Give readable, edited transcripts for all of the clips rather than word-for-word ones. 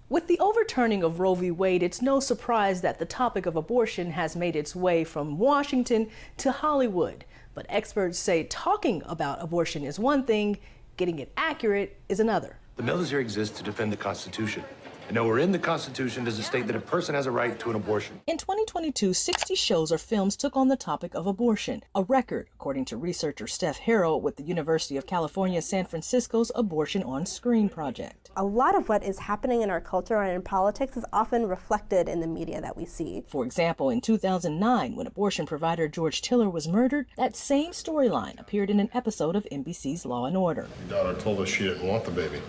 With the overturning of Roe v. Wade, it's no surprise that the topic of abortion has made its way from Washington to Hollywood. But experts say talking about abortion is one thing, getting it accurate is another. The military exists to defend the Constitution. And nowhere in the Constitution does it state that a person has a right to an abortion. In 2022, 60 shows or films took on the topic of abortion, a record, according to researcher Steph Harrell with the University of California, San Francisco's Abortion on Screen project. A lot of what is happening in our culture and in politics is often reflected in the media that we see. For example, in 2009, when abortion provider George Tiller was murdered, that same storyline appeared in an episode of NBC's Law and Order. Your daughter told us she didn't want the baby.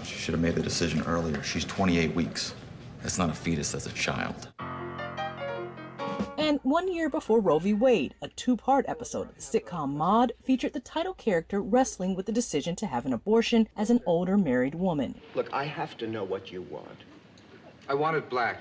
She should have made the decision earlier. She's 28 weeks. That's not a fetus, that's a child. And 1 year before Roe v. Wade, a two-part episode of the sitcom Maude featured the title character wrestling with the decision to have an abortion as an older married woman. Look, I have to know what you want. I want it black.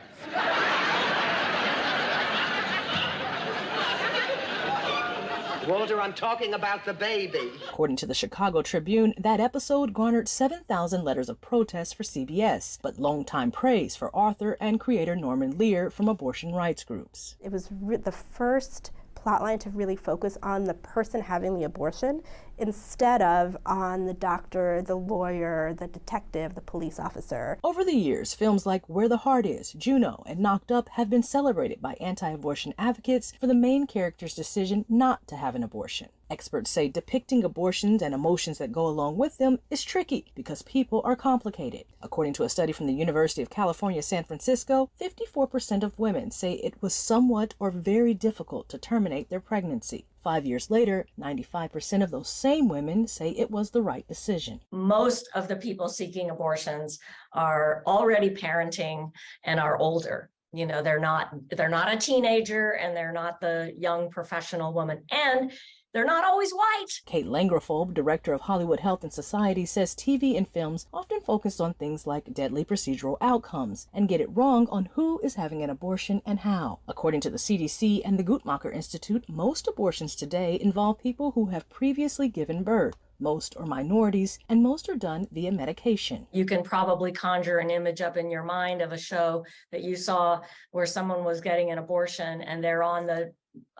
Walter, I'm talking about the baby. According to the Chicago Tribune, that episode garnered 7,000 letters of protest for CBS, but longtime praise for author and creator Norman Lear from abortion rights groups. It was the first plotline to really focus on the person having the abortion instead of on the doctor, the lawyer, the detective, the police officer. Over the years, films like Where the Heart Is, Juno, and Knocked Up have been celebrated by anti-abortion advocates for the main character's decision not to have an abortion. Experts say depicting abortions and emotions that go along with them is tricky because people are complicated. According to a study from the University of California, San Francisco, 54% of women say it was somewhat or very difficult to terminate their pregnancy. 5 years later, 95% of those same women say it was the right decision. Most of the people seeking abortions are already parenting and are older. You know, they're not a teenager and they're not the young professional woman. And they're not always white. Kate Langerfold, director of Hollywood Health and Society, says TV and films often focus on things like deadly procedural outcomes and get it wrong on who is having an abortion and how. According to the CDC and the Guttmacher Institute, most abortions today involve people who have previously given birth. Most are minorities, and most are done via medication. You can probably conjure an image up in your mind of a show that you saw where someone was getting an abortion and they're on the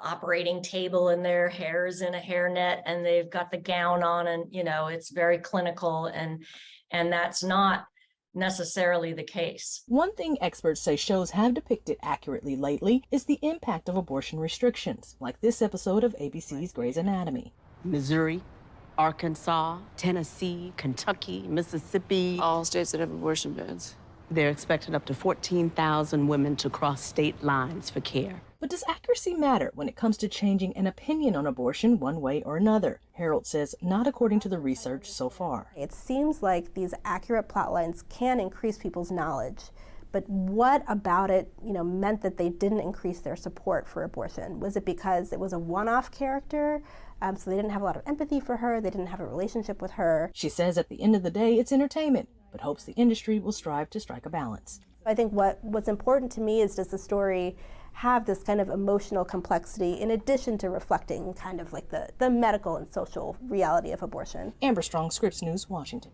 operating table and their hair's in a hairnet and they've got the gown on and, you know, it's very clinical and that's not necessarily the case. One thing experts say shows have depicted accurately lately is the impact of abortion restrictions, like this episode of ABC's Grey's Anatomy. Missouri, Arkansas, Tennessee, Kentucky, Mississippi. All states that have abortion bans. They're expecting up to 14,000 women to cross state lines for care. But does accuracy matter when it comes to changing an opinion on abortion one way or another? Harold says not according to the research so far. It seems like these accurate plot lines can increase people's knowledge, but what about it, meant that they didn't increase their support for abortion? Was it because it was a one-off character? So they didn't have a lot of empathy for her, they didn't have a relationship with her. She says at the end of the day, it's entertainment, but hopes the industry will strive to strike a balance. I think what's important to me is, does the story have this kind of emotional complexity in addition to reflecting kind of like the medical and social reality of abortion? Amber Strong, Scripps News, Washington.